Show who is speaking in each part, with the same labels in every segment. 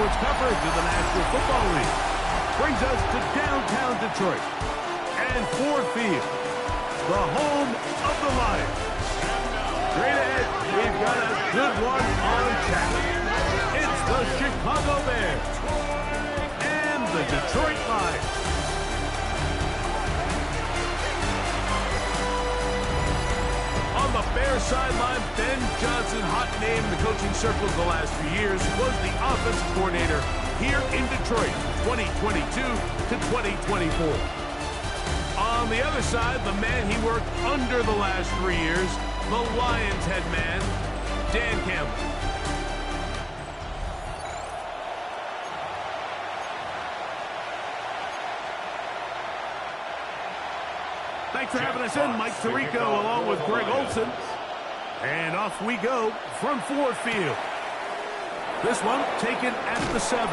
Speaker 1: sports coverage of the National Football League brings us to downtown Detroit and Ford Field, the home of the Lions. Straight ahead, we've got a good one on tap. It's the Chicago Bears and the Detroit Lions. On the Bears sideline, Ben Johnson, hot name in the coaching circles the last few years, was the offensive coordinator here in Detroit, 2022 to 2024. On the other side, the man he worked under the last 3 years, the Lions head man, Dan Campbell. Thanks for having us in, Mike Tirico, along with Greg Olson. And off we go from Ford Field. This one taken at the 7.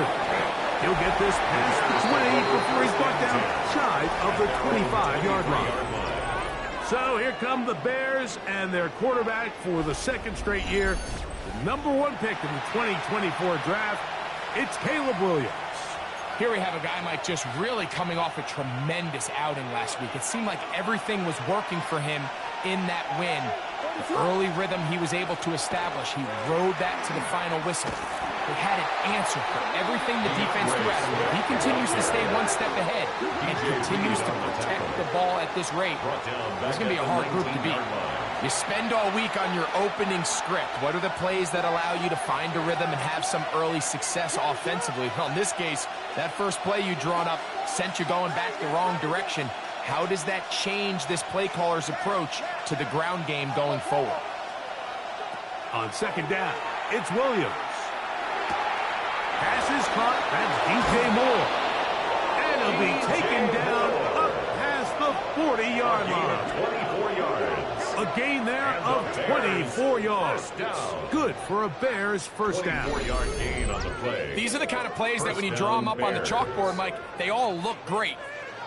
Speaker 1: He'll get this past the 20 before he's brought down shy of the 25-yard line. So here come the Bears and their quarterback for the second straight year. The #1 pick in the 2024 draft, it's Caleb Williams.
Speaker 2: Here we have a guy, Mike, just really coming off a tremendous outing last week. It seemed like everything was working for him in that win. The early rhythm he was able to establish, he rode that to the final whistle. They had an answer for everything the defense threw at him. He continues to stay one step ahead and continues to protect the ball at this rate. It's going to be a hard group to beat. You spend all week on your opening script. What are the plays that allow you to find a rhythm and have some early success offensively? Well, in this case, that first play you drawn up sent you going back the wrong direction. How does that change this play caller's approach to the ground game going forward?
Speaker 1: On second down, it's Williams. Pass is caught. That's DJ Moore. And he'll be taken down up past the 40-yard line. 24 yards. A gain there of 24 yards. Good for a Bears first down.
Speaker 3: Gain on the play.
Speaker 2: These are the kind of plays that when you draw them up on the chalkboard, Mike, they all look great.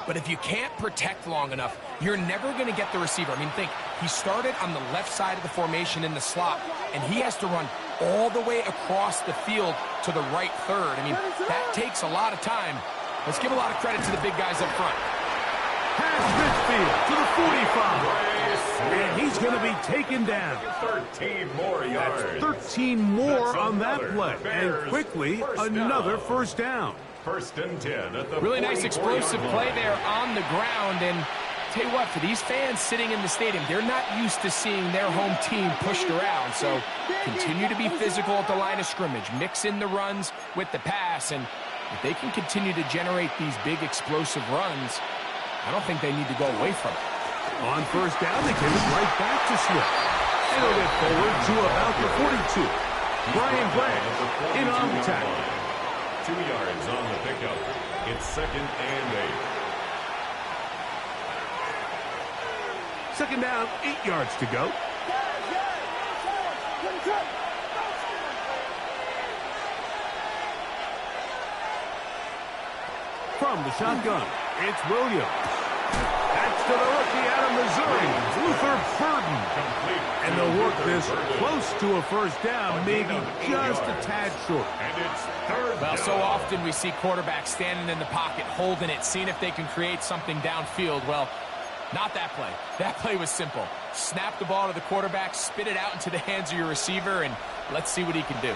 Speaker 2: But if you can't protect long enough, you're never going to get the receiver. I mean, think, he started on the left side of the formation in the slot, and he has to run all the way across the field to the right third. I mean, that takes a lot of time. Let's give a lot of credit to the big guys up front.
Speaker 1: Pass midfield to the 45. And he's going to be taken down.
Speaker 3: 13 more yards.
Speaker 1: That's 13 more on that play. And quickly, another first down.
Speaker 3: First and 10 at the
Speaker 2: really nice explosive play there on the ground. And tell you what, for these fans sitting in the stadium, they're not used to seeing their home team pushed around. So continue to be physical at the line of scrimmage. Mix in the runs with the pass. And if they can continue to generate these big explosive runs, I don't think they need to go away from it.
Speaker 1: On first down, they give it right back to Smith. And he'll get forward to about the 42. Brian Grant in on the tackle.
Speaker 3: 2 yards on the pickup. It's 2nd and 8.
Speaker 1: Second down, 8 yards to go. From the shotgun, it's Williams. That's to the rookie out of Missouri, Luther Burden. And they'll work this close to a first down, maybe just a tad short.
Speaker 3: And it's 3rd
Speaker 2: Well,
Speaker 3: down.
Speaker 2: so often we see quarterbacks standing in the pocket, holding it, seeing if they can create something downfield. Well, not that play. That play was simple. Snap the ball to the quarterback, spit it out into the hands of your receiver, and let's see what he can do.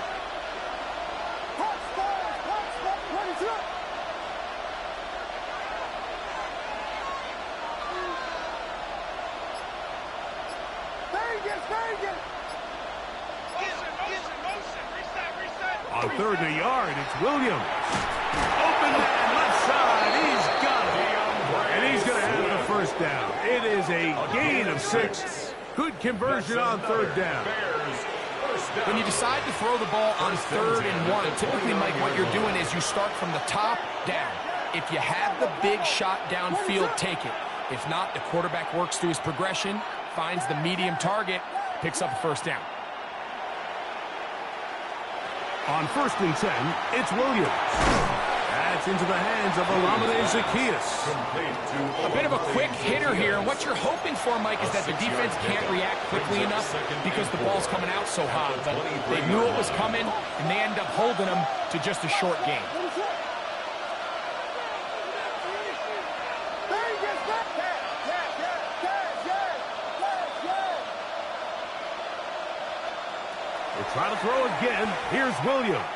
Speaker 1: On 3rd and a yard, it's Williams. Open man, left side, he's got it. And he's going to have the first down. It is a gain of 6. Good conversion on 3rd down.
Speaker 2: When you decide to throw the ball on 3rd and 1, typically, Mike, what you're doing is you start from the top down. If you have the big shot downfield, take it. If not, the quarterback works through his progression, finds the medium target, picks up a first down.
Speaker 1: On 1st and 10, it's Williams. That's into the hands of Olamide Zaccheaus.
Speaker 2: A bit of a quick hitter here, and what you're hoping for, Mike, is that the defense can't react quickly enough because the ball's coming out so hot. But they knew it was coming, and they end up holding them to just a short game.
Speaker 1: They'll try to throw again. Here's Williams.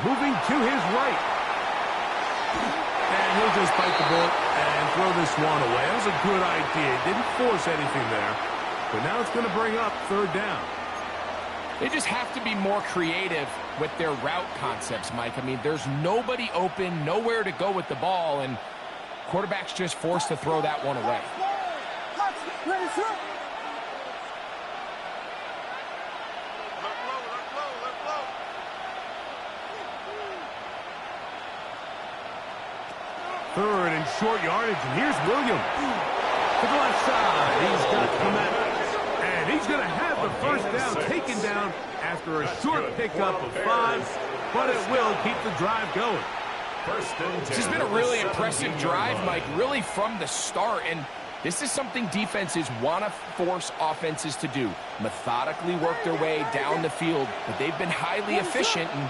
Speaker 1: Moving to his right. And he'll just bite the bullet and throw this one away. That was a good idea. Didn't force anything there. But now it's going to bring up third down.
Speaker 2: They just have to be more creative with their route concepts, Mike. I mean, there's nobody open, nowhere to go with the ball, and quarterback's just forced to throw that one away.
Speaker 1: Third and short yardage, and here's Williams. To the left side, he's got Komet. And he's going to have the first down taken down after a short pickup of 5, but it will keep the drive going.
Speaker 2: This has been a really impressive drive, Mike, really from the start, and this is something defenses want to force offenses to do. Methodically work their way down the field, but they've been highly efficient, and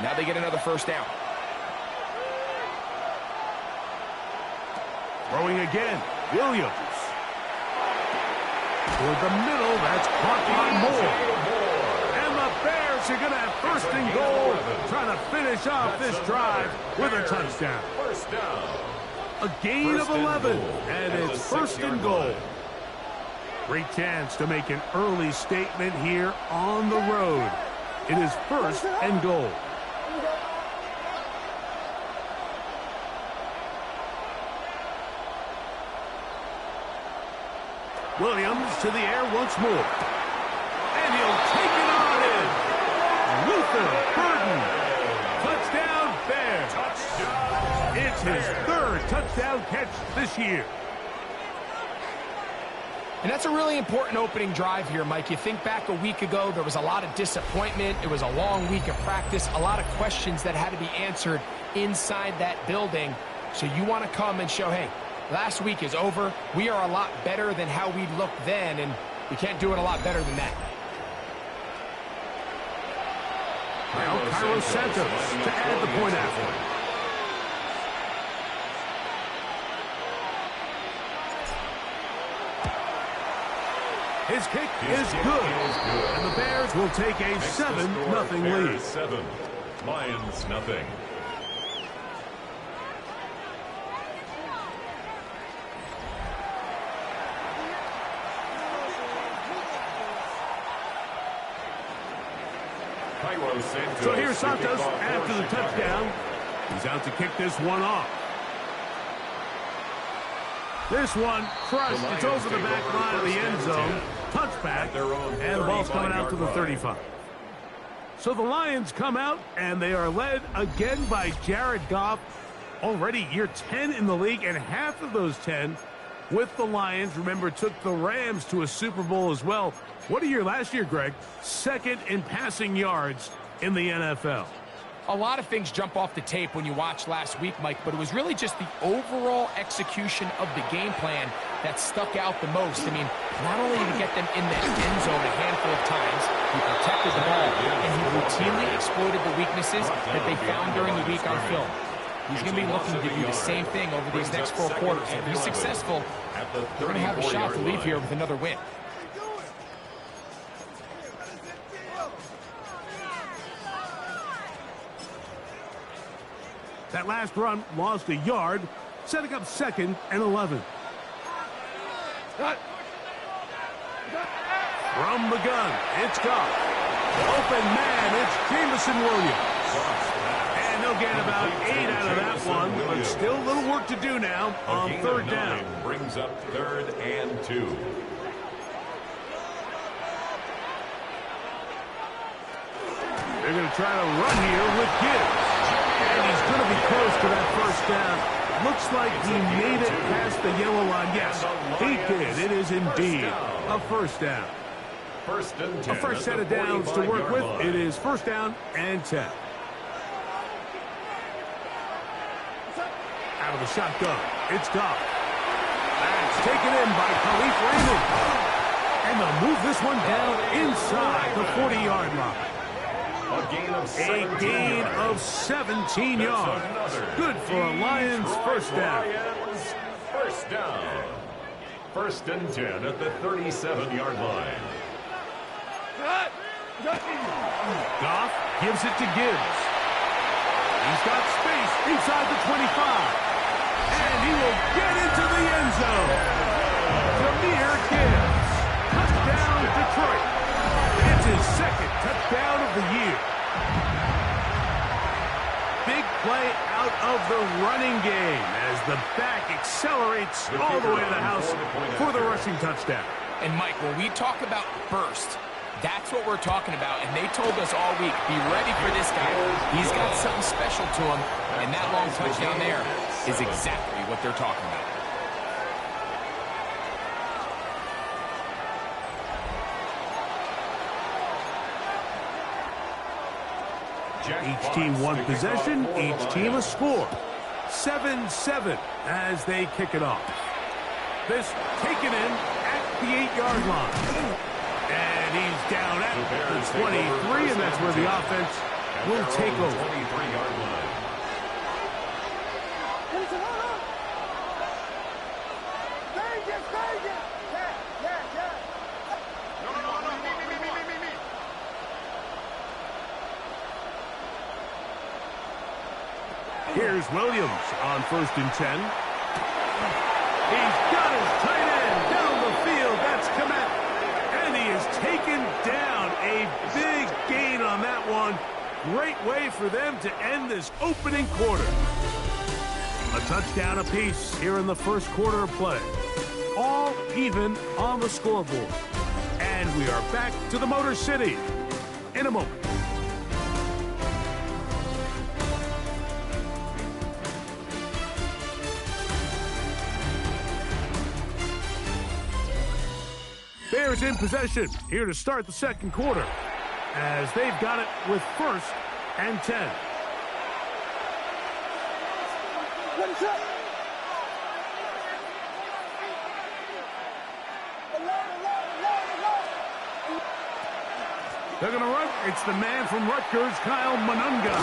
Speaker 2: now they get another first down.
Speaker 1: Throwing again, Williams. Toward the middle, that's caught by Moore. And the Bears are going to have first and goal, trying to finish off this drive with a touchdown.
Speaker 3: First down.
Speaker 1: A gain of 11, and it's first and goal. Great chance to make an early statement here on the road. It is first and goal. Williams to the air once more. And he'll take it on in. Luther Burden. Touchdown, Bears. Touchdown. It's his third touchdown catch this year.
Speaker 2: And that's a really important opening drive here, Mike. You think back a week ago, there was a lot of disappointment. It was a long week of practice, a lot of questions that had to be answered inside that building. So you want to come and show, hey, last week is over. We are a lot better than how we looked then, and we can't do it a lot better than that.
Speaker 1: Now Cairo Santos to add the point after. His kick is good. And the Bears will take a 7-0 lead.
Speaker 3: 7, Lions nothing.
Speaker 1: So here's Santos after the touchdown. He's out to kick this one off. This one crushed. It's over the back line of the end zone. Touchback. And the ball's coming out to the 35. So the Lions come out, and they are led again by Jared Goff. Already year 10 in the league, and half of those 10 with the Lions. Remember, took the Rams to a Super Bowl as well. What a year last year, Greg. Second in passing yards in the NFL.
Speaker 2: A lot of things jump off the tape when you watch last week, Mike, but it was really just the overall execution of the game plan that stuck out the most. I mean, not only did he get them in the end zone a handful of times, he protected the ball, and he routinely exploited the weaknesses that they found during the week on film. He's going to be looking to do the same thing over these next 4 quarters. If he's successful, they're going to have a shot to leave here with another win.
Speaker 1: That last run lost a yard, setting up 2nd and 11. From the gun, it's Goff. Open man, it's Jameson Williams. And they'll get about 8 out of that one, but still a little work to do now on 3rd down.
Speaker 3: Brings up 3rd and 2.
Speaker 1: They're going to try to run here with Gibbs. And he's going to be close to that first down. Looks like he made it past the yellow line. Yes, he did. It is indeed a first down.
Speaker 3: First and 10.
Speaker 1: A fresh set of downs to work with. It is first down and 10. Out of the shotgun. It's Goff. That's taken in by Khalif Raymond. And they'll move this one down inside the 40-yard line. A gain of 17 yards. Good for a Lions first down.
Speaker 3: First down. First and 10 at the 37-yard line.
Speaker 1: Goff gives it to Gibbs. He's got space inside the 25. And he will get into the end zone. Jahmyr Gibbs. Touchdown, Detroit. It's his second touchdown of the year. Big play out of the running game as the back accelerates all the way to the house for the rushing touchdown.
Speaker 2: And Mike, when we talk about burst, that's what we're talking about. And they told us all week, be ready for this guy. He's got something special to him. And that long touchdown there is exactly what they're talking about.
Speaker 1: Each team one possession, each team a score. 7-7 as they kick it off. This taken in at the 8-yard line. And he's down at the 23, and that's where the offense will take over.
Speaker 3: 23-yard line.
Speaker 1: Here's Williams on 1st and 10. He's got his tight end down the field. That's Komet. And he is taken down. A big gain on that one. Great way for them to end this opening quarter. A touchdown apiece here in the first quarter of play. All even on the scoreboard. And we are back to the Motor City in a moment. Bears in possession here to start the second quarter as they've got it with 1st and 10. They're going to run. It's the man from Rutgers, Kyle Monunga.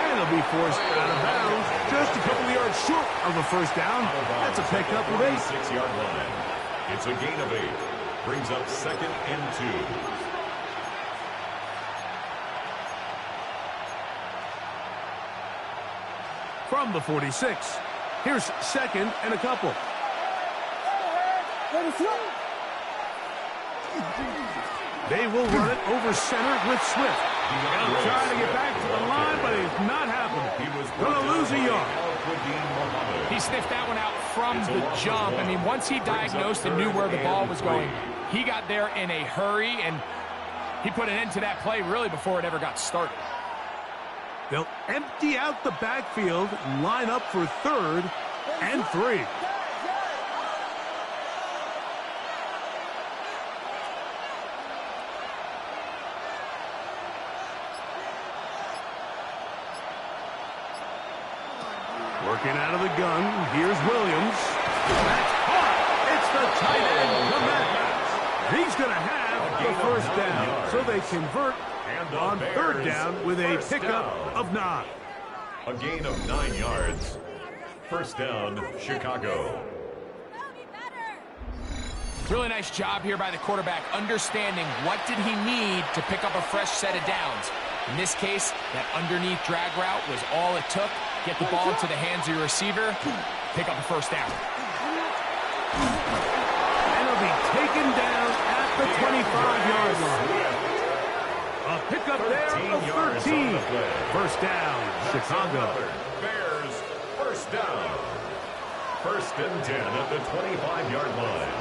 Speaker 1: And he'll be forced out of bounds just a couple of yards short of the first down. That's a pickup of 8.
Speaker 3: 6-yard line. It's a gain of 8. Brings up 2nd and 2.
Speaker 1: From the 46. Here's 2nd and a couple. They will run it over center with Swift. He'll try to get back to the line, but it's not happening. Going to lose a yard.
Speaker 2: He sniffed that one out from the jump. I mean, once he diagnosed and knew where the ball was going, he got there in a hurry, and he put an end to that play really before it ever got started.
Speaker 1: They'll empty out the backfield, line up for 3rd and 3. Working out of the gun, here's Williams. That's caught. It's the tight end, Komet. He's going to have the first down, so they convert on 3rd down with a pickup of 9.
Speaker 3: A gain of 9 yards. First down, Chicago.
Speaker 2: Really nice job here by the quarterback, understanding what did he need to pick up a fresh set of downs. In this case, that underneath drag route was all it took. Get the ball into the hands of your receiver, pick up a first down.
Speaker 1: And it'll be taken down at the 25-yard line. A pickup there of 13. First down, Chicago.
Speaker 3: Bears, first down. 1st and 10 at the 25-yard line.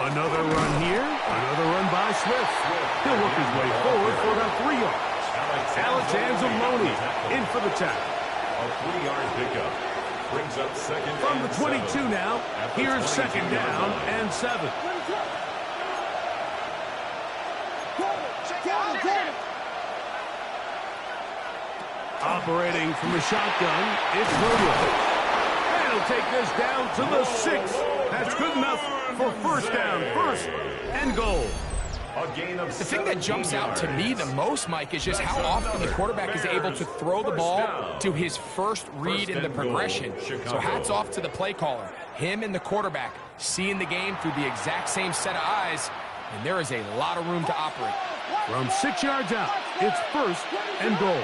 Speaker 1: Another run here. Another run by Swift. He'll work his way forward for about 3 yards. Alex Anzalone in for the tackle.
Speaker 3: A 3-yard pickup. Brings up 2nd
Speaker 1: From
Speaker 3: and
Speaker 1: the 22
Speaker 3: 7.
Speaker 1: now, here's 2nd down and 7. Operating from the shotgun, it's Williams. And he'll take this down to the 6. That's good enough for first down, first and goal.
Speaker 2: The thing that jumps out to me the most, Mike, is just how often the quarterback is able to throw the ball to his first read in the progression. So hats off to the play caller. Him and the quarterback seeing the game through the exact same set of eyes, and there is a lot of room to operate.
Speaker 1: From 6 yards out, it's first and goal.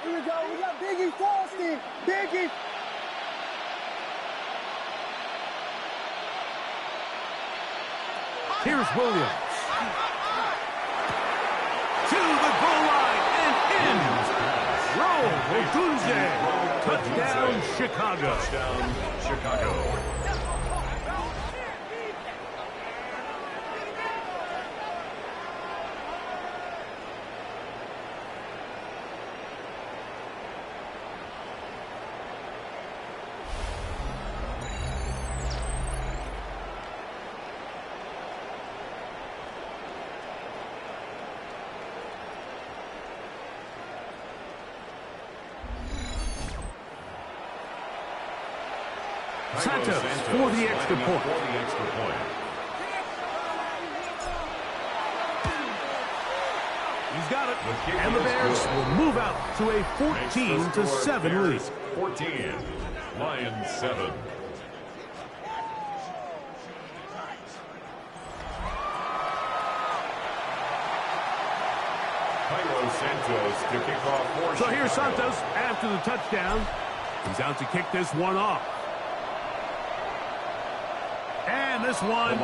Speaker 4: Here we go. We got Biggie Frosty. Biggie.
Speaker 1: Here's Williams. To the goal line and in. Roll, Ogunze. Touchdown, Chicago.
Speaker 3: Touchdown, Chicago.
Speaker 1: Santos for the extra point. He's got it. And the Bears will move out to a 14-7 lead.
Speaker 3: 14, Lions 7. Santos to kick off.
Speaker 1: So here's Santos after the touchdown. He's out to kick this one off. And this one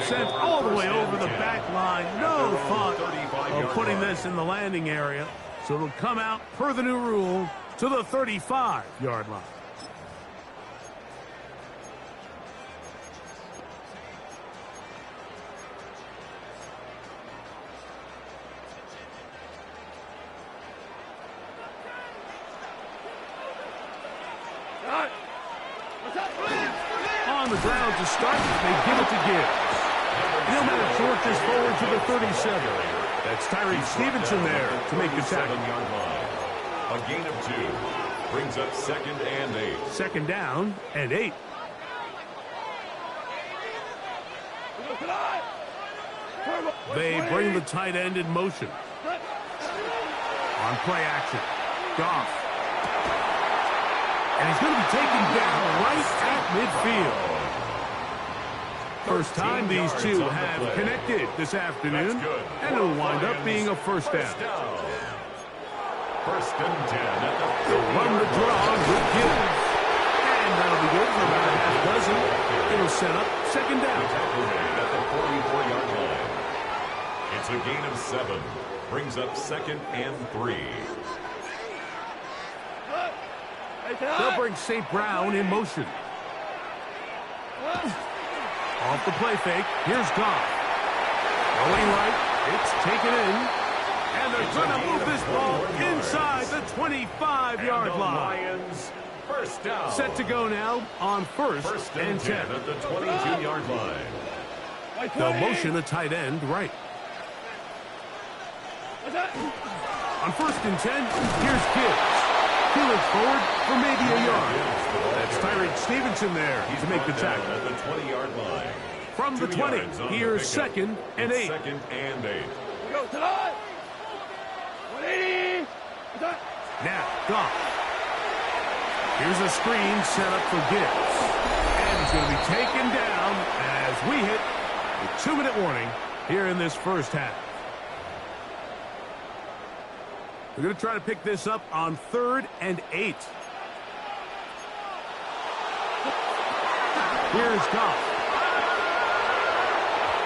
Speaker 1: sent all the way over the back line. No thought of putting this in the landing area. So it'll come out, per the new rule, to the 35-yard line. On the ground to start, they give it to Gibbs. He'll manage to work this forward to the 37. That's Tyreek Stevenson there to make the tackle.
Speaker 3: A gain of 2 brings up 2nd and 8.
Speaker 1: Second down and 8. They bring the tight end in motion. On play action, Goff. And he's going to be taken down right at midfield. First time these two have connected this afternoon, and it'll wind up being a first down.
Speaker 3: First and 10.
Speaker 1: They'll run the draw with Gibbs. And that'll be good for about a half dozen. It'll set up second down.
Speaker 3: At the 44-yard line. It's a gain of 7. Brings up 2nd and 3.
Speaker 1: They'll bring St. Brown in motion. Off the play fake, here's Goff. Going right, it's taken in. And they're going to move this ball inside the 25-yard line.
Speaker 3: Lions, first down.
Speaker 1: Set to go now on first and 10.
Speaker 3: At the 22-yard line.
Speaker 1: They'll motion a tight end right. On first and 10, here's Gibbs. He looks forward for maybe a yard. That's Tyreek Stevenson there to make the tackle.
Speaker 3: At the 20-yard line.
Speaker 1: From the 20, here's 2nd and 8.
Speaker 3: 2nd and 8.
Speaker 4: Go tonight. 180.
Speaker 1: Now, Goff. Here's a screen set up for Gibbs. And he's going to be taken down as we hit the 2-minute warning here in this first half. We're going to try to pick this up on 3rd and 8. Here's Goff.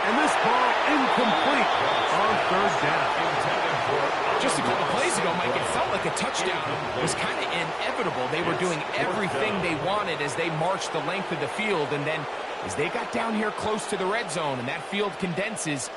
Speaker 1: And this ball incomplete on 3rd down.
Speaker 2: Just a couple plays ago, Mike, it felt like a touchdown was kind of inevitable. They were doing everything they wanted as they marched the length of the field. And then as they got down here close to the red zone and that field condenses,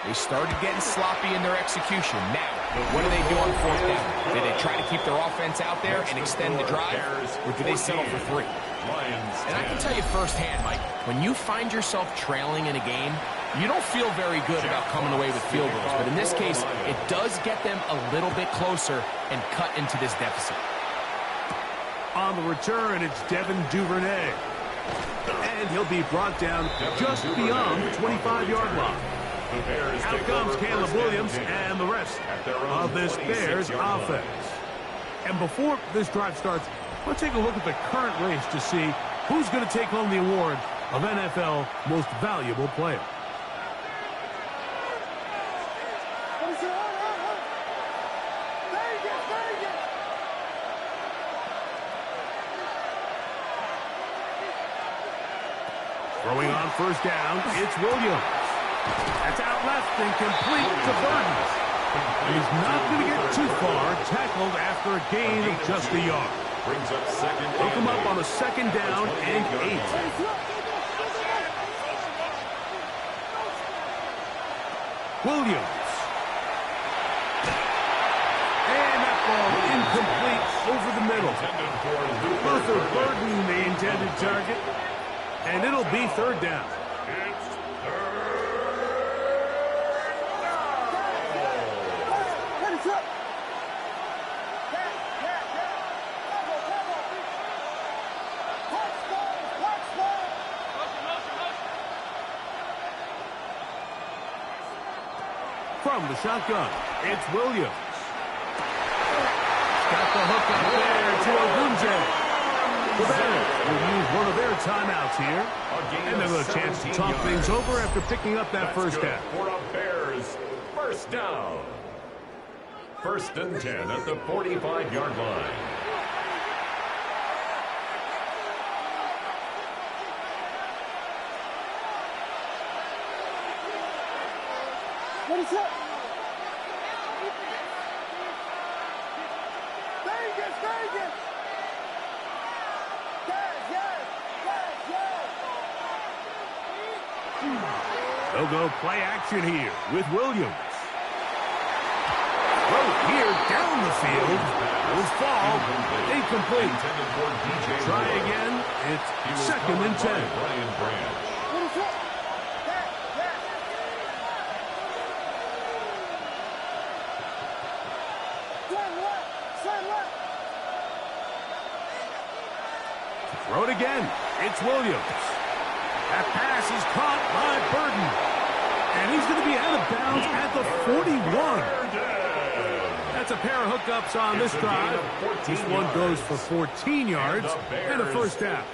Speaker 2: they started getting sloppy in their execution. Now, what do they do on 4th down? Do they try to keep their offense out there and extend the drive, or do they settle for 3? And I can tell you firsthand, Mike, when you find yourself trailing in a game, You don't feel very good about coming away with field goals, but in this case, it does get them a little bit closer and cut into this deficit.
Speaker 1: On the return, it's Devin Duvernay. And he'll be brought down just beyond the 25-yard line. Out comes Caleb Williams and the rest of this Bears offense. And before this drive starts, let's take a look at the current race to see who's going to take home the award of NFL Most Valuable Player. Throwing on first down, it's Williams. That's out left and complete to Burden. He's not going to get too far, tackled after a gain of just a yard.
Speaker 3: Brings up second.
Speaker 1: Hook him up on a second down and 8. Williams. And that ball incomplete over the middle. Luther Burden, the intended target. And it'll be third down. From the shotgun, it's Williams. Got the hook up there to Ogunze. The Bears will use one of their timeouts here. And they'll have a chance to talk things over after picking up that first half.
Speaker 3: For a Bears first down. First and 10 at the 45-yard line.
Speaker 4: What is up? Vegas, Vegas!
Speaker 1: They'll go play action here with Williams. Throw here down the field. Will fall. Incomplete. Try again. It's second and 10. Throw it again. It's Williams. That pass is caught by Burden. And he's going to be out of bounds at the 41. That's a pair of hookups on this drive. This one goes for 14 yards and a first down.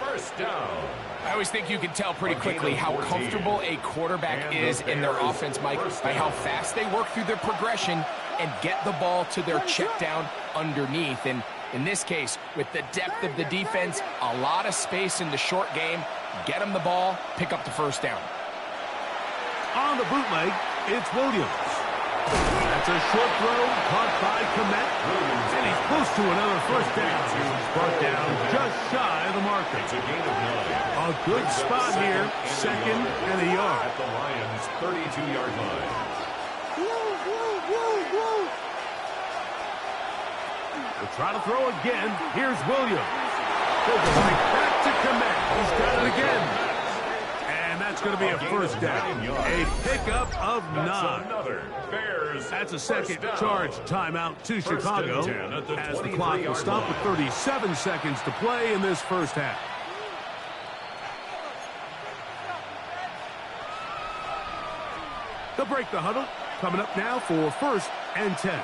Speaker 2: I always think you can tell pretty quickly how comfortable a quarterback is in their offense, Mike, by how fast they work through their progression and get the ball to their check down underneath. And in this case, with the depth of the defense, a lot of space in the short game, get them the ball, pick up the first down.
Speaker 1: On the bootleg, it's Williams. That's a short throw caught by Komet, and he's close to another first down. He's brought down just shy of the marker.
Speaker 3: It's a gain of 9.
Speaker 1: A good spot here, second and a yard.
Speaker 3: At the Lions' 32-yard line.
Speaker 1: We'll try to throw again. Here's Williams. Goes right back to Komet. He's got it again. And that's going to be a first down. A pickup of 9. That's a second charge timeout to Chicago as the clock will stop with 37 seconds to play in this first half. They'll break the huddle. Coming up now for first and 10.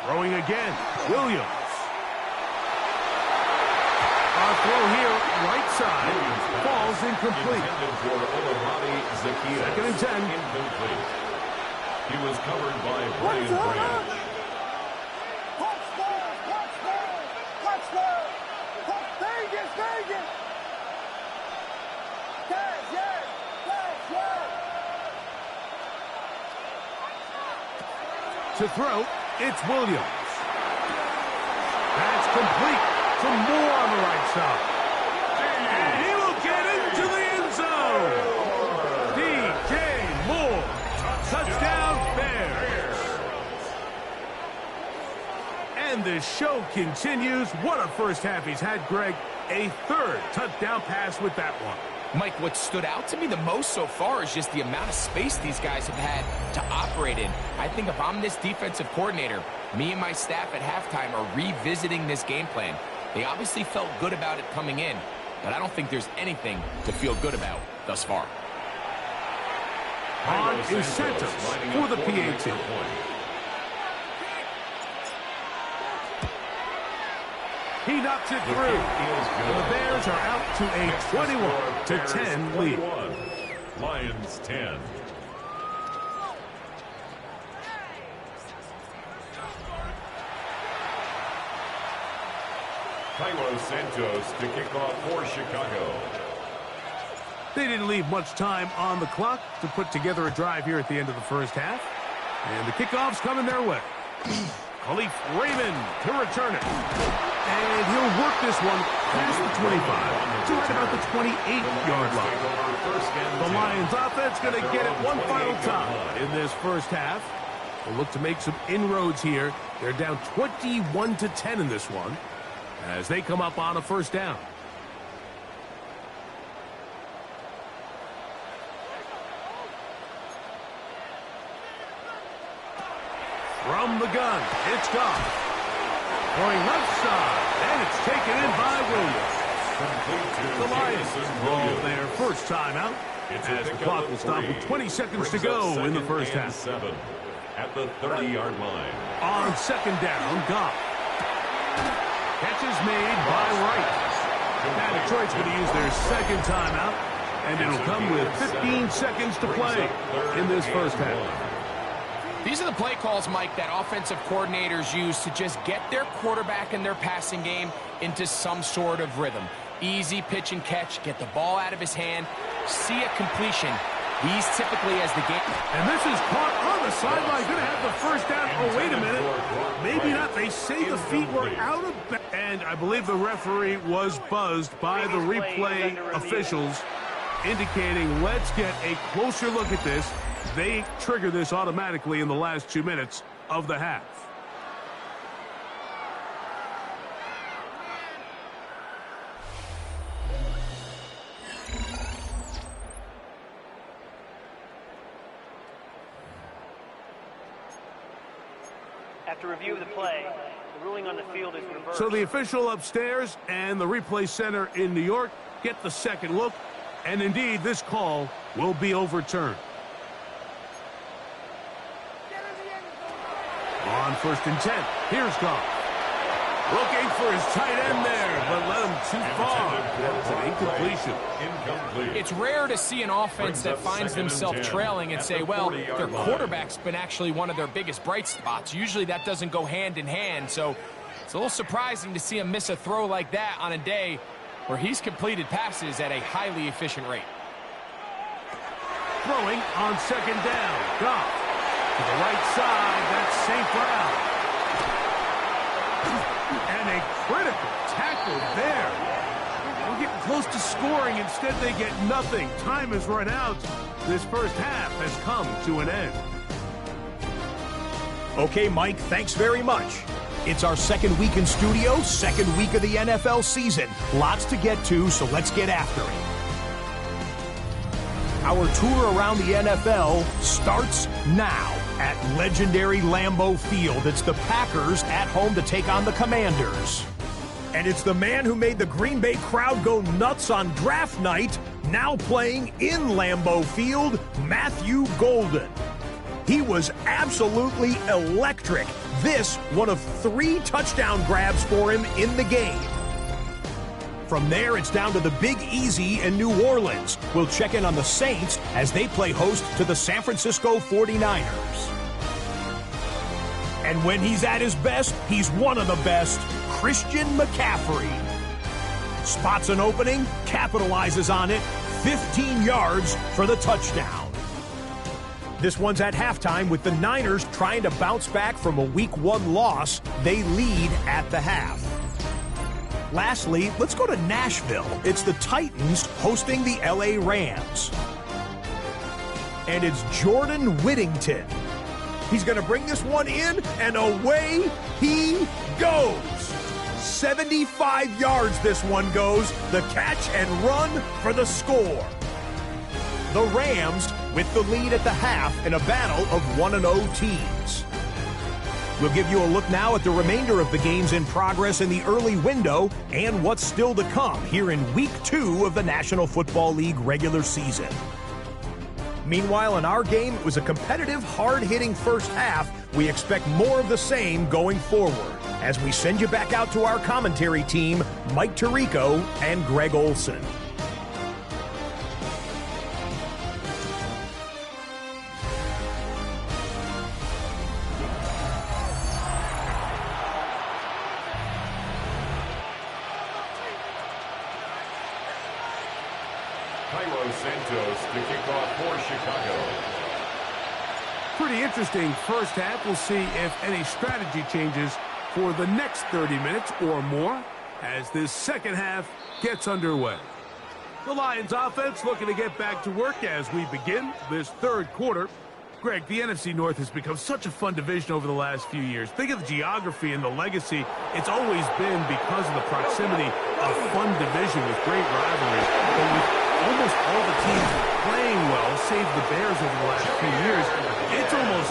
Speaker 1: Throwing again, Williams. Our throw here, right side, falls incomplete. Second and 10.
Speaker 3: Incomplete. He was covered by Brian Branch.
Speaker 1: To throw, it's Williams. That's complete. Some more on the right side. And he will get into the end zone. the show continues. What a first half he's had, Greg. A third touchdown pass with that one.
Speaker 2: Mike, what stood out to me the most so far is just the amount of space these guys have had to operate in. I think if I'm this defensive coordinator, me and my staff at halftime are revisiting this game plan. They obviously felt good about it coming in, but I don't think there's anything to feel good about thus far.
Speaker 1: On is Santos for the PAT. He knocks it through. The Bears are out to a 21-10 lead.
Speaker 3: Lions 10. Cairo Santos to kick off for Chicago.
Speaker 1: They didn't leave much time on the clock to put together a drive here at the end of the first half. And the kickoff's coming their way. Khalif Raymond to return it. And he'll work this one past the 25 to right about the 28-yard line. The Lions offense going to get it one final time in this first half. They'll look to make some inroads here. They're down 21-10 in this one as they come up on a first down. From the gun, it's Goff. Going left side, and it's taken in by Williams. The Lions roll their first time out as the clock will stop with 20 seconds to go in the first half.
Speaker 3: 7 at the 30-yard line.
Speaker 1: On second down, Goff. Catch is made by Wright. Now Detroit's going to use their second timeout, and it'll come with 15 seconds to play in this first half.
Speaker 2: These are the play calls, Mike, that offensive coordinators use to just get their quarterback and their passing game into some sort of rhythm. Easy pitch and catch, get the ball out of his hand, see a completion. These typically as the game.
Speaker 1: And this is caught on the sideline. Going to have the first down. Oh, wait a minute. Maybe not. They say the feet were out of bounds. And I believe the referee was buzzed by the replay officials, indicating let's get a closer look at this. They trigger this automatically in the last 2 minutes of the half.
Speaker 5: After review of the play, the ruling on the field is reversed.
Speaker 1: So the official upstairs and the replay center in New York get the second look, and indeed this call will be overturned. On 1st and 10, here's Goff. Looking for his tight end there, but let him too far. That's an incompletion.
Speaker 2: It's rare to see an offense that finds themselves trailing and say, well, their quarterback's been actually one of their biggest bright spots. Usually that doesn't go hand in hand, so it's a little surprising to see him miss a throw like that on a day where he's completed passes at a highly efficient rate.
Speaker 1: Throwing on second down, Goff. To the right side, that's safe route. And a critical tackle there. We're getting close to scoring. Instead, they get nothing. Time has run out. This first half has come to an end.
Speaker 6: Okay, Mike, thanks very much. It's our second week in studio, second week of the NFL season. Lots to get to, so let's get after it. Our tour around the NFL starts now at legendary Lambeau Field. It's the Packers at home to take on the Commanders. And it's the man who made the Green Bay crowd go nuts on draft night, now playing in Lambeau Field, Matthew Golden. He was absolutely electric. This, one of 3 touchdown grabs for him in the game. From there, it's down to the Big Easy in New Orleans. We'll check in on the Saints as they play host to the San Francisco 49ers. And when he's at his best, he's one of the best, Christian McCaffrey. Spots an opening, capitalizes on it, 15 yards for the touchdown. This one's at halftime with the Niners trying to bounce back from a Week 1 loss. They lead at the half. Lastly, let's go to Nashville. It's the Titans hosting the LA Rams. And it's Jordan Whittington. He's going to bring this one in, and away he goes. 75 yards this one goes. The catch and run for the score. The Rams with the lead at the half in a battle of 1-0 teams. We'll give you a look now at the remainder of the games in progress in the early window and what's still to come here in Week 2 of the National Football League regular season. Meanwhile, in our game, it was a competitive, hard-hitting first half. We expect more of the same going forward as we send you back out to our commentary team, Mike Tirico and Greg Olson.
Speaker 3: Santos to kick off for Chicago.
Speaker 1: Pretty interesting first half. We'll see if any strategy changes for the next 30 minutes or more as this second half gets underway. The Lions offense looking to get back to work as we begin this third quarter. Greg, the NFC North has become such a fun division over the last few years. Think of the geography and the legacy. It's always been because of the proximity of fun division with great rivalries. But with almost all the teams playing well, save the Bears over the last few years, it's almost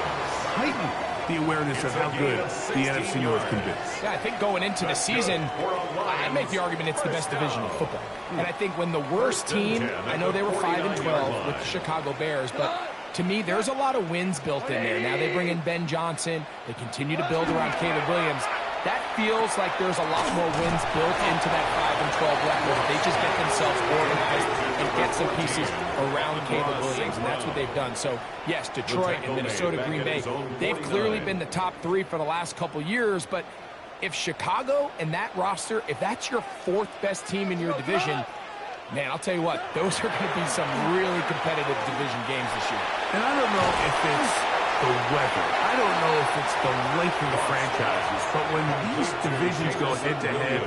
Speaker 1: heightened the awareness of how good the NFC North can be.
Speaker 2: Yeah, I think going into the season, I'd make the argument it's the best division in football. And I think when the worst team, I know they were 5-12 with the Chicago Bears, but to me, there's a lot of wins built in there. Now they bring in Ben Johnson. They continue to build around Caleb Williams. That feels like there's a lot more wins built into that 5-12 record. They just get themselves organized and get some pieces around Caleb Williams, and that's what they've done. So, yes, Detroit and Minnesota, Green Bay, they've clearly been the top three for the last couple years, but if Chicago and that roster, if that's your fourth best team in your division, man, I'll tell you what, those are going to be some really competitive division games this year.
Speaker 1: And I don't know if it's the weather. I don't know if it's the length of the franchises. But when these divisions go head-to-head,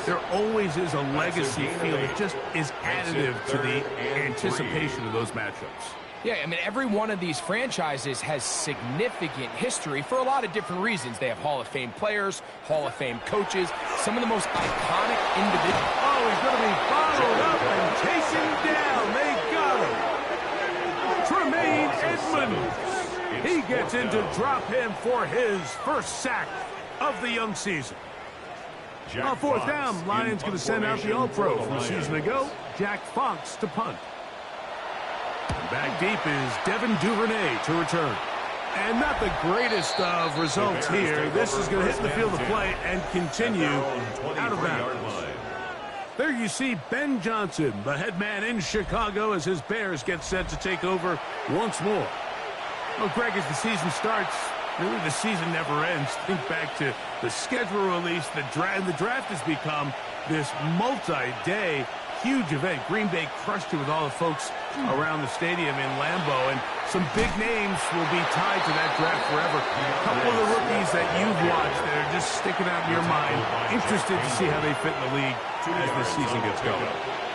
Speaker 1: there always is a legacy feel that just is additive to the anticipation of those matchups.
Speaker 2: Yeah, I mean, every one of these franchises has significant history for a lot of different reasons. They have Hall of Fame players, Hall of Fame coaches, some of the most iconic individuals.
Speaker 1: Oh, he's going to be followed up and taken down. They got him. Tremaine Edmonds. He gets in to drop him for his first sack of the young season. On fourth down, Lions going to send out the All-Pro from a season ago, Jack Fox to punt. Back deep is Devin Duvernay to return. And not the greatest of results here. This is going to hit the field of play and continue out of bounds. There you see Ben Johnson, the head man in Chicago, as his Bears get set to take over once more. Well, Greg, as the season starts, really the season never ends. Think back to the schedule release, the draft has become this multi-day huge event. Green Bay crushed it with all the folks around the stadium in Lambeau, and some big names will be tied to that draft forever. A couple of the rookies that you've watched that are just sticking out in your mind, interested to see how they fit in the league as this season gets going.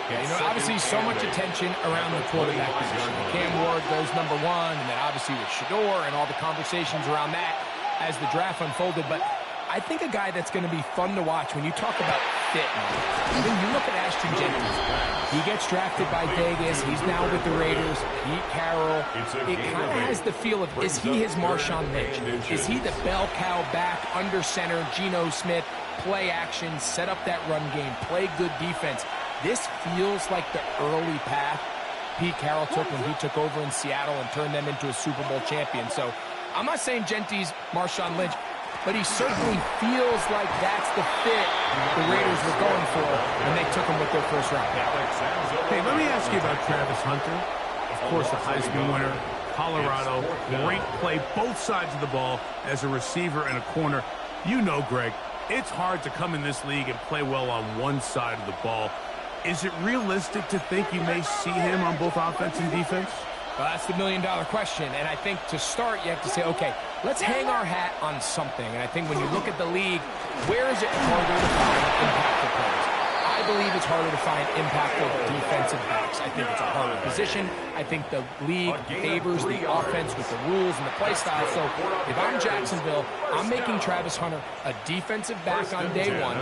Speaker 2: Yeah, you know, obviously so much attention around the quarterback position. Cam Ward goes number one, and then obviously with Shador and all the conversations around that as the draft unfolded. But I think a guy that's going to be fun to watch when you talk about fit, even you look at Ashton Jenkins. He gets drafted by Vegas. He's now with the Raiders. Pete Carroll. It kind of has the feel of, is he his Marshawn Lynch? Is he the bell cow back under center, Geno Smith, play action, set up that run game, play good defense? This feels like the early path Pete Carroll took when he took over in Seattle and turned them into a Super Bowl champion. So I'm not saying Genty's Marshawn Lynch, but he certainly feels like that's the fit the Raiders were going for when they took him with their first round.
Speaker 1: Hey, let me ask you about Travis Hunter. Of course, the Heisman winner, Colorado, great play, both sides of the ball as a receiver and a corner. You know, Greg, it's hard to come in this league and play well on one side of the ball. Is it realistic to think you may see him on both offense and defense?
Speaker 2: Well, that's the million-dollar question, and I think to start, you have to say, okay, let's hang our hat on something. And I think when you look at the league, where is it harder to find impactful players? I believe it's harder to find impactful defensive backs. I think it's a harder position. I think the league favors the offense with the rules and the play style. So if I'm Jacksonville, I'm making Travis Hunter a defensive back on day one,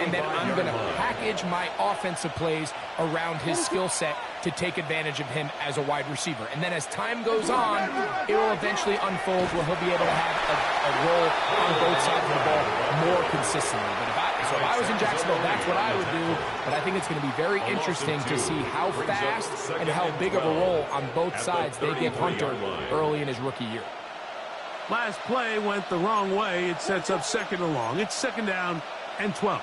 Speaker 2: and then I'm going to package my offensive plays around his skill set to take advantage of him as a wide receiver. And then as time goes on, it will eventually unfold where he'll be able to have a role on both sides of the ball more consistently. But if I was in Jacksonville, that's what I would do. But I think it's going to be very interesting to see how fast and how big of a role on both sides they give Hunter early in his rookie year.
Speaker 1: Last play went the wrong way. It sets up second and long. It's second down and 12.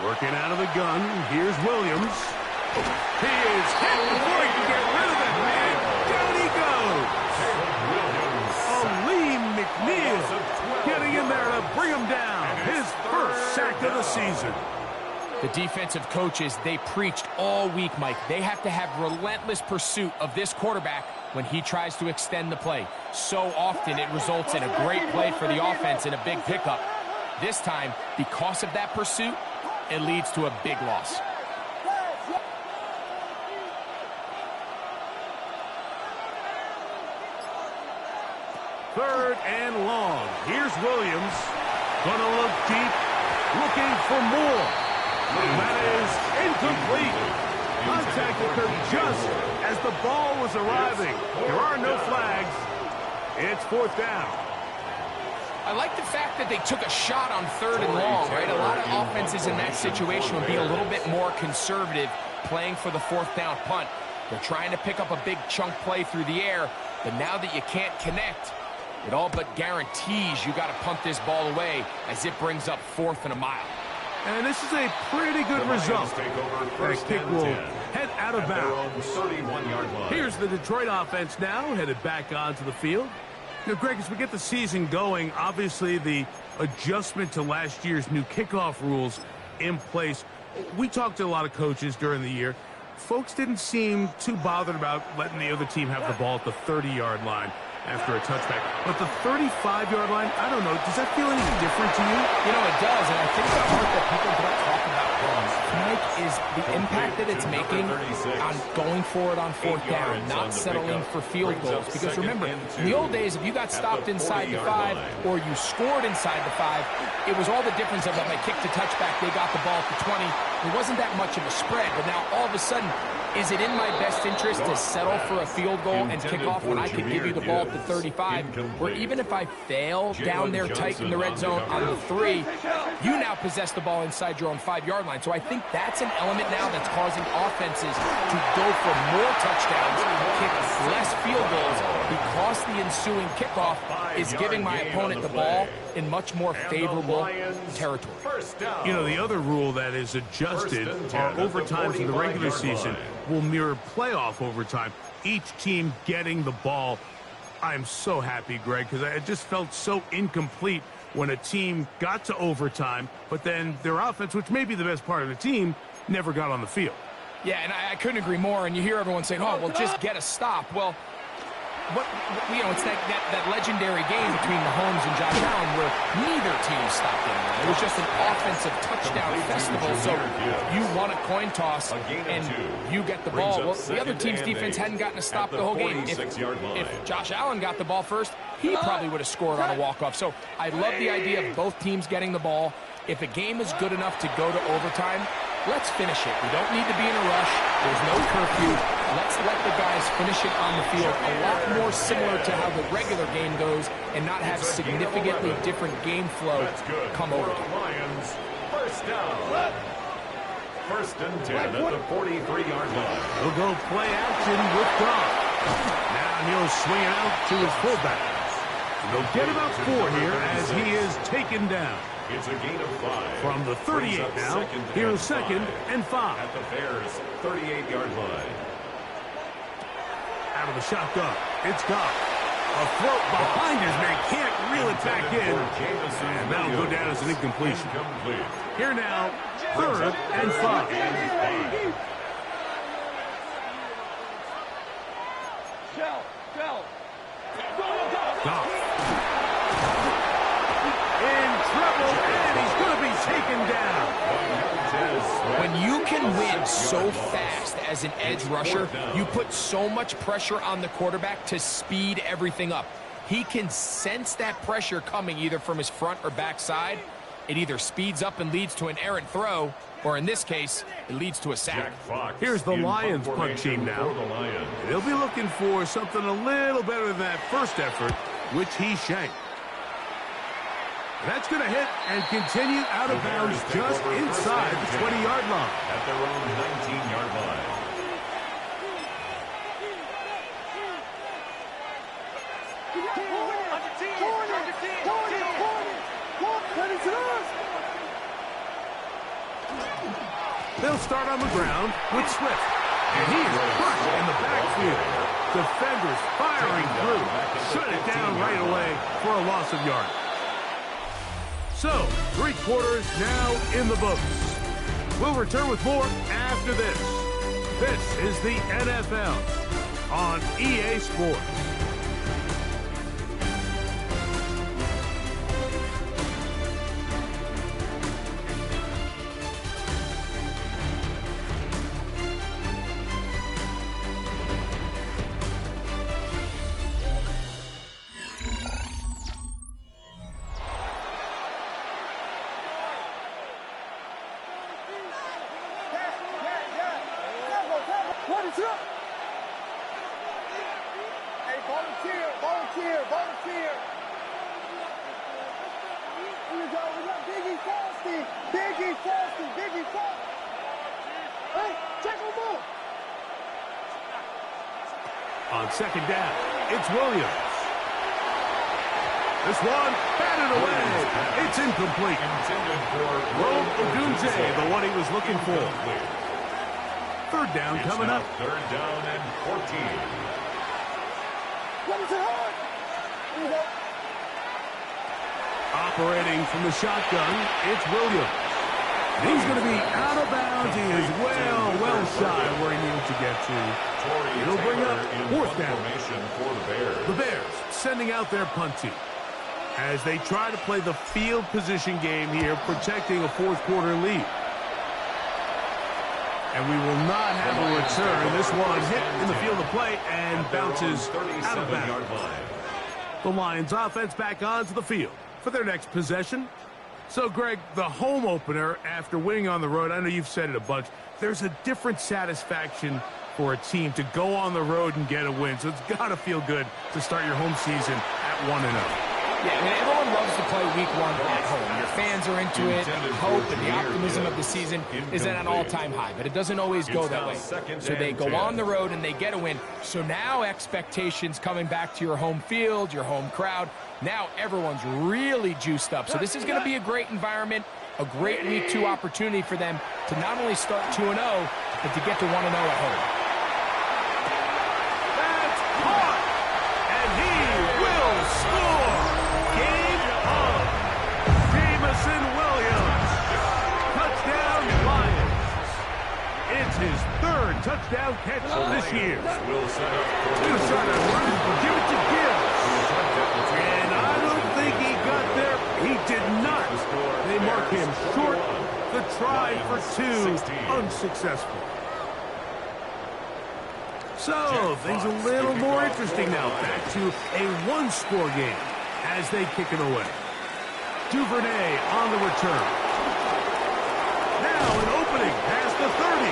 Speaker 1: Working out of the gun. Here's Williams. He is hit before he can get rid of it, man. Down he goes. Lee McNeil getting in there to bring him down. His first sack of the season.
Speaker 2: The defensive coaches, they preached all week, Mike. They have to have relentless pursuit of this quarterback when he tries to extend the play. So often it results in a great play for the offense and a big pickup. This time, because of that pursuit, it leads to a big loss.
Speaker 1: Third and long. Here's Williams. Gonna look deep, looking for more. That is incomplete. Contact occurred just as the ball was arriving. There are no flags. It's fourth down.
Speaker 2: I like the fact that they took a shot on third and long, right? A lot of offenses in that situation would be a little bit more conservative playing for the fourth down punt. They're trying to pick up a big chunk play through the air, but now that you can't connect, it all but guarantees you got to punt this ball away as it brings up fourth and a mile.
Speaker 1: And this is a pretty good result. That kick will head out of bounds. Here's the Detroit offense now, headed back onto the field. Now, Greg, as we get the season going, obviously the adjustment to last year's new kickoff rules in place. We talked to a lot of coaches during the year. Folks didn't seem too bothered about letting the other team have the ball at the 30-yard line after a touchback. But the 35-yard line, I don't know, does that feel any different to you?
Speaker 2: You know, it does, and I think the part that people don't talk about, Mike, is the impact that it's making on going for it on fourth down, not settling for field goals. Because remember, in the old days, if you got stopped inside the 5 or you scored inside the 5, it was all the difference of if I kicked a touchback, they got the ball at the 20. It wasn't that much of a spread, but now all of a sudden, is it in my best interest to settle for a field goal and kick off when I could give you the ball at the 35? Or even if I fail down there tight in the red zone on the 3, you now possess the ball inside your own 5-yard line. So I think that's an element now that's causing offenses to go for more touchdowns, kick less field goals, because the ensuing kickoff is giving my opponent the ball in much more favorable territory.
Speaker 1: You know, the other rule that is adjusted are overtimes in the regular season will mirror playoff overtime, each team getting the ball. I'm so happy, Greg, because it just felt so incomplete when a team got to overtime, but then their offense, which may be the best part of the team, never got on the field.
Speaker 2: Yeah, and I couldn't agree more. And you hear everyone saying, oh, well, just get a stop. Well, it's that legendary game between Mahomes and Josh Allen where neither team stopped anyone. It was just an offensive touchdown festival. So you won a coin toss and you get the ball. Well, the other team's defense hadn't gotten a stop the whole game. If Josh Allen got the ball first, he probably would have scored on a walk-off. So I love the idea of both teams getting the ball. If a game is good enough to go to overtime, let's finish it. We don't need to be in a rush. There's no curfew. Let's let the guys finish it on the field. A lot more similar to how the regular game goes and not have significantly different game flow come over.
Speaker 3: First down. First and 10 at the 43-yard line.
Speaker 1: He'll go play action with Goff. Now he'll swing it out to his fullback. They'll get about 4 here as he is taken down.
Speaker 3: It's a gain of 5.
Speaker 1: From the 38 now, here's second and 5.
Speaker 3: At the Bears' 38-yard line.
Speaker 1: Out of the shotgun, it's Goff. A throw behind his man, can't reel it back in. And that'll go down as an incompletion. Here now, third and 5.
Speaker 2: can win so fast as an edge rusher, you put so much pressure on the quarterback to speed everything up. He can sense that pressure coming either from his front or back side. It either speeds up and leads to an errant throw, or in this case, it leads to a sack.
Speaker 1: Here's the Lions punt team now. They'll be looking for something a little better than that first effort, which he shanked. That's going to hit and continue out of bounds just inside the 20-yard line.
Speaker 3: At their own 19-yard line.
Speaker 1: They'll start on the ground with Swift. And he is crushed in the backfield. Defenders firing through. Shut it down right away for a loss of yardage. So, 3 quarters now in the books. We'll return with more after this. This is the NFL on EA Sports.
Speaker 4: Volunteer. Here we go. We got Biggie Frosty. Hey, check him out.
Speaker 1: On second down, it's Williams. This one batted away. It's incomplete. Rome Odunze, the one he was looking for. Third down coming up.
Speaker 3: Third down and 14.
Speaker 4: What is it hard? Here we go.
Speaker 1: Operating from the shotgun, it's Williams. He's going to be out of bounds. He is well shy where he needs to get to. It'll bring up fourth down. The Bears sending out their punt team as they try to play the field position game here, protecting a fourth quarter lead. And we will not have a return. This one hit in the field of play and bounces out of bounds. The Lions offense back onto the field for their next possession. So, Greg, the home opener after winning on the road, I know you've said it a bunch, there's a different satisfaction for a team to go on the road and get a win. So it's got to feel good to start your home season at 1-0.
Speaker 2: Yeah, I mean, everyone loves to play week 1 at home. Your fans are into it. Hope and the optimism of the season is at an all-time high, but it doesn't always go that way. So they go on the road and they get a win. So now expectations coming back to your home field, your home crowd. Now everyone's really juiced up. So this is going to be a great environment, a great week 2 opportunity for them to not only start 2-0, but to get to 1-0 at home.
Speaker 1: That's caught, and he will score. Game on. Jameson Williams. Touchdown Lions. It's his 3rd touchdown catch this year. Two-sided run. Give it to Gibbs. And I don't think he got there. He did not. They mark him short. The try for 2 unsuccessful. So, things a little more interesting now. Back to a 1-score game as they kick it away. Duvernay on the return. Now an opening past the 30.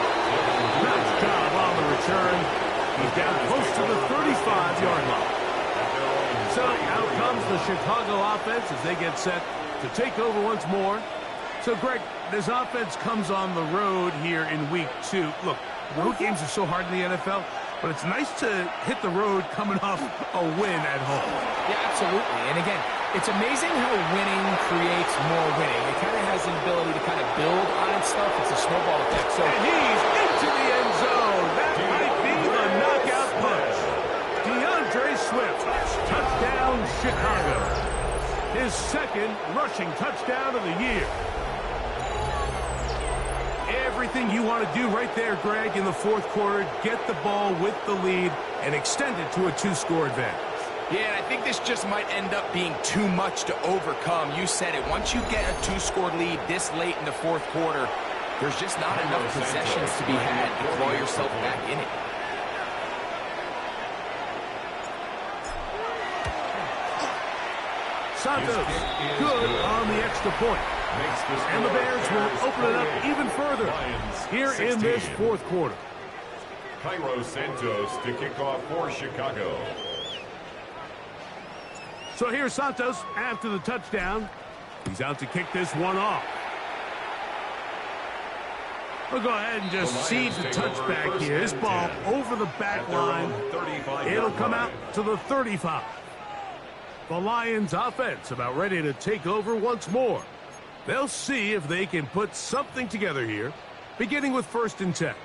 Speaker 1: Nice job on the return. He's down close to the 35-yard line. So out comes the Chicago offense as they get set to take over once more. So, Greg, this offense comes on the road here in week 2. Look, road games are so hard in the NFL, but it's nice to hit the road coming off a win at home.
Speaker 2: Yeah, absolutely. And again, it's amazing how winning creates more winning. It kind of has the ability to kind of build on itself. It's a snowball effect. So,
Speaker 1: and he's into the end zone. That might be the knockout punch. DeAndre Swift, touchdown Chicago. His 2nd rushing touchdown of the year. Everything you want to do right there, Greg, in the 4th quarter, get the ball with the lead and extend it to a 2-score advantage.
Speaker 2: Yeah, and I think this just might end up being too much to overcome. You said it. Once you get a 2-score lead this late in the 4th quarter, There's just not enough possessions to be had to claw yourself back in it.
Speaker 1: Santos, good on the extra point. And the Bears will open it up even further here in this fourth quarter.
Speaker 3: Cairo Santos to kick off for Chicago.
Speaker 1: So here's Santos after the touchdown. He's out to kick this one off. We'll go ahead and just seed the touchback here. This ball over the back line. It'll come out to the 35. The Lions offense about ready to take over once more. They'll see if they can put something together here, beginning with 1st and 10.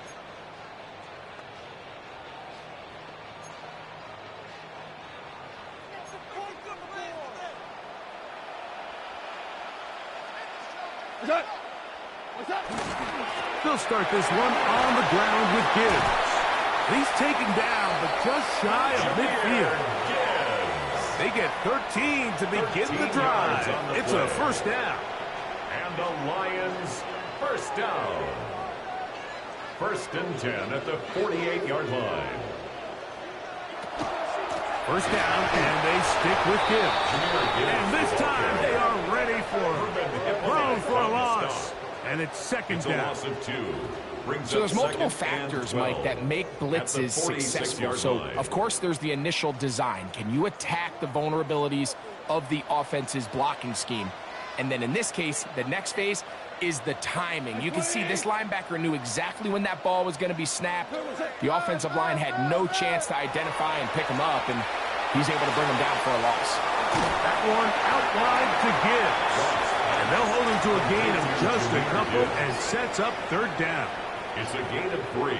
Speaker 1: They'll start this one on the ground with Gibbs. He's taken down, but just shy of midfield. They get 13 to begin the drive. It's a 1st down.
Speaker 3: And the Lions, 1st down. 1st and 10 at the 48-yard line.
Speaker 1: 1st down, and they stick with Gibbs. And this time they are ready for a loss. And it's 2nd down.
Speaker 2: So there's multiple factors, Mike, that make blitzes successful. So, of course, there's the initial design. Can you attack the vulnerabilities of the offense's blocking scheme? And then in this case, the next phase is the timing. You can see this linebacker knew exactly when that ball was going to be snapped. The offensive line had no chance to identify and pick him up, and he's able to bring him down for a loss.
Speaker 1: That one out wide to Gibbs. And they'll hold him to a gain of just a couple and sets up 3rd down.
Speaker 3: It's a gain of 3.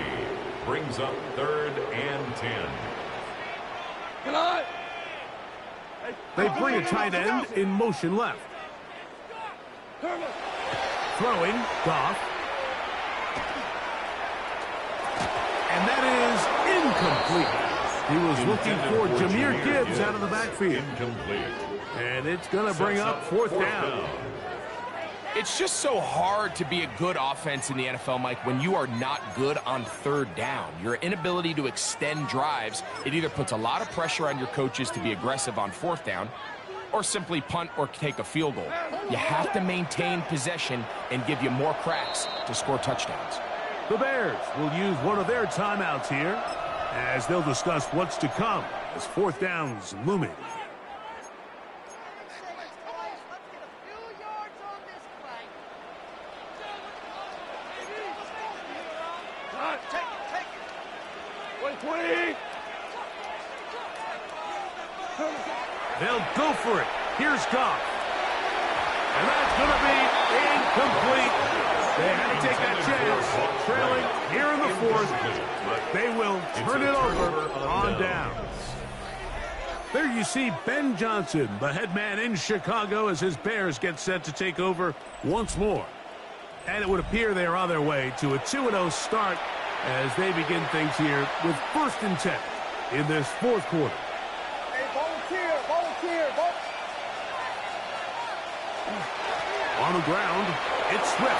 Speaker 3: Brings up 3rd and 10.
Speaker 1: They bring a tight end in motion left. Throwing, Goff. And that is incomplete. He was looking for Jahmyr Gibbs out of the backfield.
Speaker 3: Incomplete.
Speaker 1: And it's going to bring up 4th down.
Speaker 2: It's just so hard to be a good offense in the NFL, Mike, when you are not good on 3rd down. Your inability to extend drives, it either puts a lot of pressure on your coaches to be aggressive on 4th down or simply punt or take a field goal. You have to maintain possession and give you more cracks to score touchdowns.
Speaker 1: The Bears will use one of their timeouts here as they'll discuss what's to come as 4th down's looming. They'll go for it. Here's Goff. And that's going to be incomplete. They had to take that chance. Trailing here in the 4th, but they will turn it over on downs. There you see Ben Johnson, the head man in Chicago, as his Bears get set to take over once more. And it would appear they're on their way to a 2-0 start as they begin things here with 1st and 10 in this 4th quarter. On the ground, it's Swift.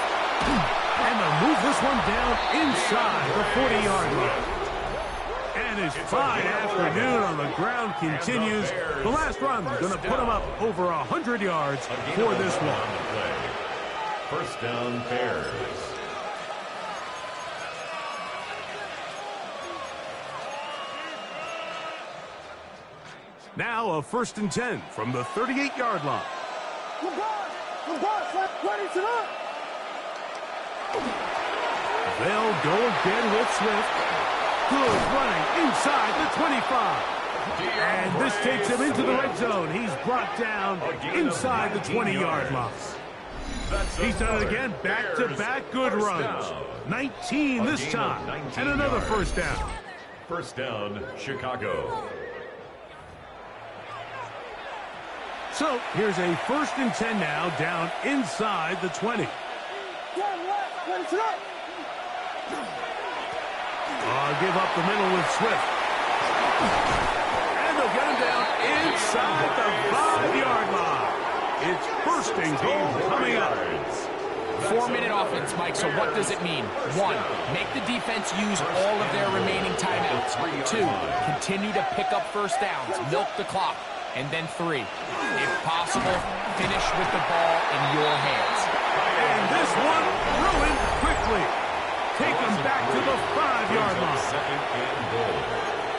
Speaker 1: And they'll move this one down inside the 40-yard line. And his fine afternoon on the ground continues. The last run going to put him up over 100 yards for this one.
Speaker 3: 1st down, Bears.
Speaker 1: Now a 1st and 10 from the 38-yard line. They'll go again with Swift. Good running inside the 25. And this takes him into the red zone. He's brought down inside the 20-yard line. He's done it again, back-to-back good runs. 19 this time, and another 1st down.
Speaker 3: 1st down, Chicago.
Speaker 1: So here's a 1st and 10 now, down inside the 20. Give up the middle with Swift. And they'll get him down inside the 5-yard line. It's 1st and goal coming up.
Speaker 2: 4-minute offense, Mike, so what does it mean? 1, make the defense use all of their remaining timeouts. 2, continue to pick up first downs, milk the clock. And then 3, if possible, finish with the ball in your hands.
Speaker 1: And this one ruined quickly. Take them back to the 5-yard line.
Speaker 3: Second and goal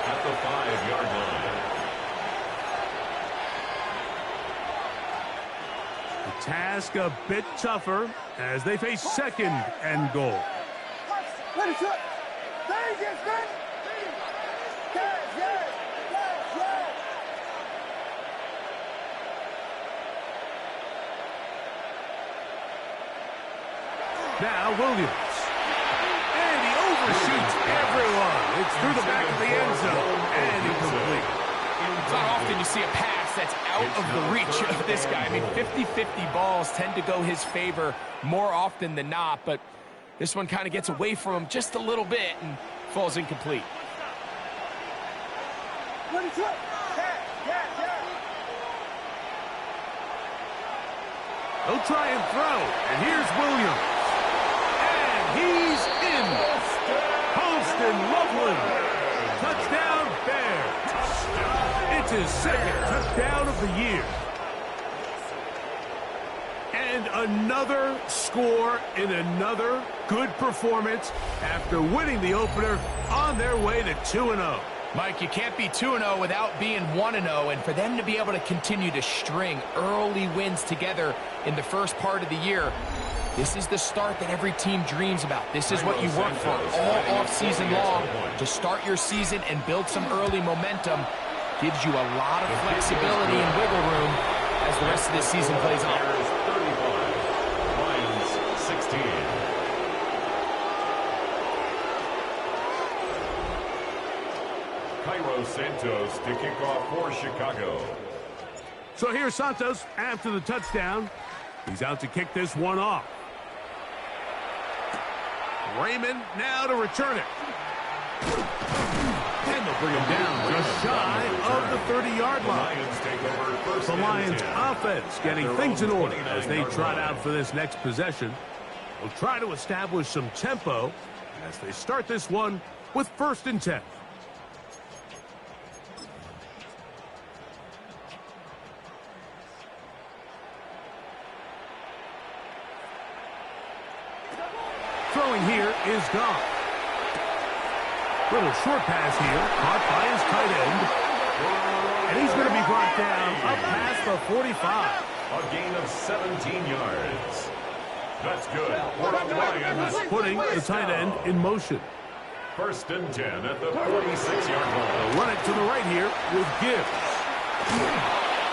Speaker 3: at the 5-yard line.
Speaker 1: The task a bit tougher as they face second and goal.
Speaker 4: Let it shoot. There he is, man. Yes.
Speaker 1: Now Williams. And he overshoots everyone. It's through the back of the end zone and incomplete.
Speaker 2: It's not often you see a pass that's out of the reach of this guy. I mean, 50-50 balls tend to go his favor more often than not, but this one kind of gets away from him just a little bit and falls incomplete.
Speaker 4: Let it shoot.
Speaker 1: They'll try and throw. And here's Williams. And he's in. Holston Loveland. Touchdown Bears. It's his second touchdown of the year. And another score in another good performance after winning the opener on their way to 2-0.
Speaker 2: Mike, you can't be 2-0 without being 1-0, and for them to be able to continue to string early wins together in the first part of the year, this is the start that every team dreams about. This is what you work for all off-season long. To start your season and build some early momentum gives you a lot of flexibility and wiggle room as the rest of this season plays on.
Speaker 3: 35, Lions 16. Cairo Santos to kick off for Chicago.
Speaker 1: So here's Santos after the touchdown. He's out to kick this one off. Raymond now to return it. And they'll bring him down just shy of the 30-yard line. The Lions offense getting things in order as they trot out for this next possession. They'll try to establish some tempo as they start this one with 1st and 10. Throwing here is Goff. Little short pass here, caught by his tight end. And he's going to be brought down up past the 45.
Speaker 3: A gain of 17 yards. That's good for the Lions.
Speaker 1: Putting the tight end in motion.
Speaker 3: 1st and 10 at the 46-yard line.
Speaker 1: They'll run it to the right here with Gibbs.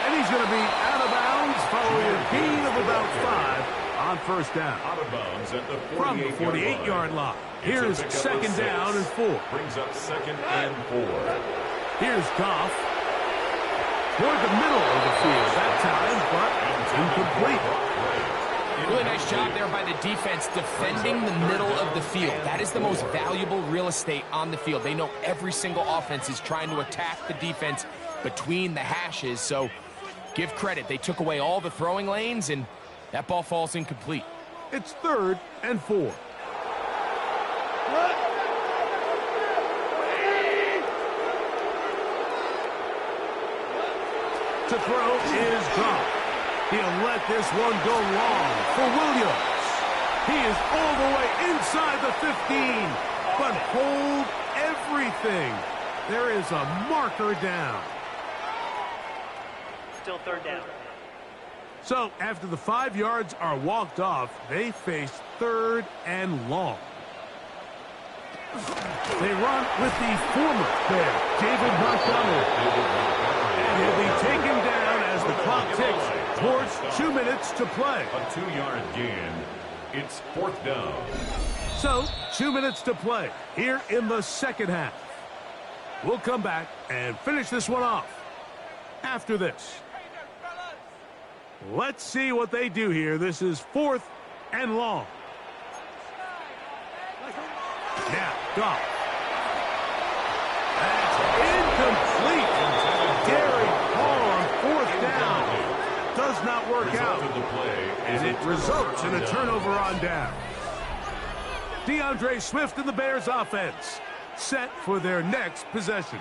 Speaker 1: And he's going to be out of bounds following a gain of about 5 on 1st down.
Speaker 3: Out of bounds at the 48-yard
Speaker 1: From the 48-yard line. Here's 2nd down and 4.
Speaker 3: Brings up 2nd and 4.
Speaker 1: Here's Goff. Toward the middle of the field that time, but incomplete.
Speaker 2: Really nice job there by the defense defending the middle of the field. That is the most valuable real estate on the field. They know every single offense is trying to attack the defense between the hashes, so give credit. They took away all the throwing lanes, and that ball falls incomplete.
Speaker 1: It's 3rd and 4. To throw is Goff. He'll let this one go long for Williams. He is all the way inside the 15, but hold everything. There is a marker down.
Speaker 5: Still 3rd down.
Speaker 1: So after the 5 yards are walked off, they face 3rd and long. They run with the former Bear, David Montgomery. And he'll be taken down as the clock ticks towards 2 minutes to play.
Speaker 3: A 2-yard gain. It's 4th down.
Speaker 1: So 2 minutes to play here in the 2nd half. We'll come back and finish this one off after this. Let's see what they do here. This is 4th and long. Now, Goff. That's incomplete. Derek Hall on 4th down. Does not work out.
Speaker 3: Result of the play is
Speaker 1: And it results in a turnover on down. DeAndre Swift and the Bears offense set for their next possession.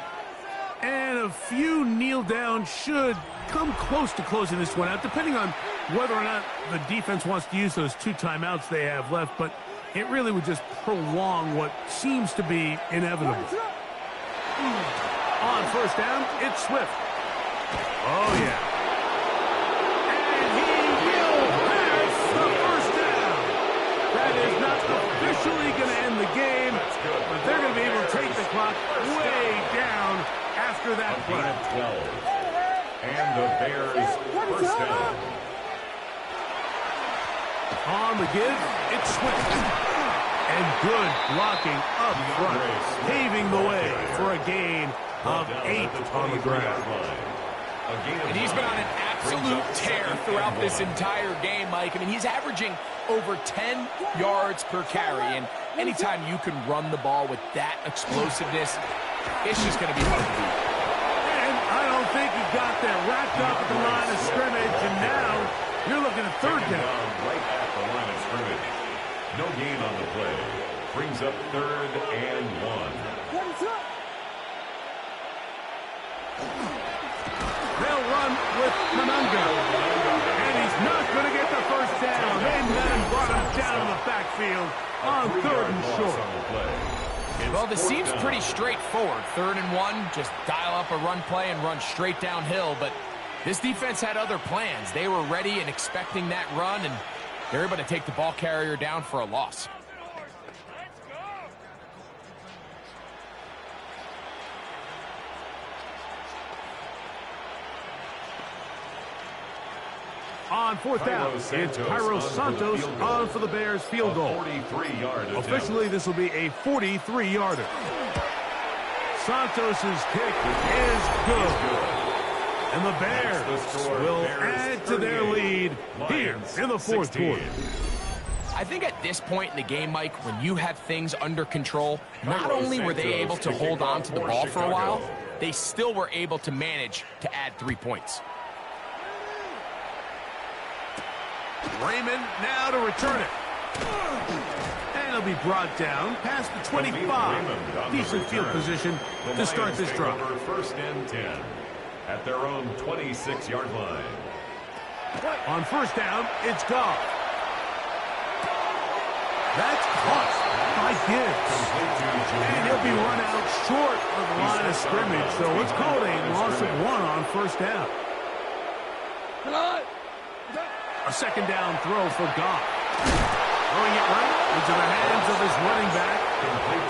Speaker 1: And a few kneel down should come close to closing this one out, depending on whether or not the defense wants to use those 2 timeouts they have left, but it really would just prolong what seems to be inevitable. On first down, it's Swift. Oh, yeah. And he will pass the first down. That is not officially going to end the game, but they're going to be able to take the clock way down after that play.
Speaker 3: 12. And the Bears first down.
Speaker 1: On the give, it's Swift. And good blocking up front, paving the way for a gain of 8 on the ground.
Speaker 2: And he's been on an absolute tear throughout this entire game, Mike. I mean, he's averaging over 10 yards per carry. And anytime you can run the ball with that explosiveness, it's just going to be hard to beat.
Speaker 1: And I don't think he got there. Wrapped up at the line of scrimmage, and now you're looking at third down.
Speaker 3: Right at the line of scrimmage. No gain on the play. Brings up 3rd and 1.
Speaker 1: They'll run with Monunga. And he's not going to get the first down. They then brought him down the backfield on 3rd and short.
Speaker 2: Well, this seems pretty straightforward. 3rd and 1, just dial up a run play and run straight downhill. But this defense had other plans. They were ready and expecting that run, and they're able to take the ball carrier down for a loss.
Speaker 1: On 4th down, it's Cairo Santos on for the Bears field goal.
Speaker 3: 43-yard
Speaker 1: Officially, this will be a 43-yarder. Santos' kick is good. And the Bears will add to their lead here in the 4th quarter.
Speaker 2: I think at this point in the game, Mike, when you have things under control, not only were they able to hold on to the ball for a while, they still were able to manage to add 3 points.
Speaker 1: Raymond now to return it. And he'll be brought down past the 25. Decent field position to start this drive.
Speaker 3: 1st and 10 at their own 26-yard line.
Speaker 1: On first down, it's Goff. That's caught by Gibbs. And he'll be run out short of the line of scrimmage. So it's called a loss of 1 on first down. A 2nd down throw for Goff. Throwing it right into the hands of his running back.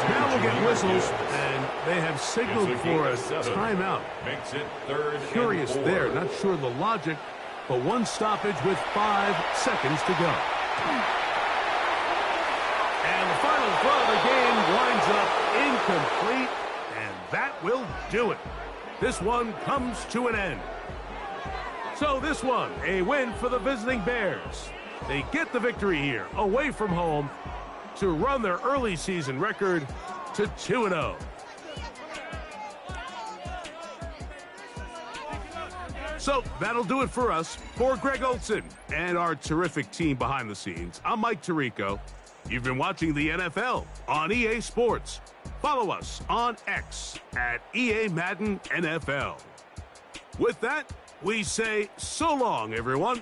Speaker 1: Now we'll get whistles, and they have signaled for a timeout.
Speaker 3: Makes it 3rd.
Speaker 1: Curious there, not sure the logic, but 1 stoppage with 5 seconds to go. And the final throw of the game winds up incomplete, and that will do it. This one comes to an end. So this one, a win for the visiting Bears. They get the victory here, away from home, to run their early season record to 2-0. So that'll do it for us. For Greg Olson and our terrific team behind the scenes, I'm Mike Tirico. You've been watching the NFL on EA Sports. Follow us on X at EA Madden NFL. With that, we say so long, everyone.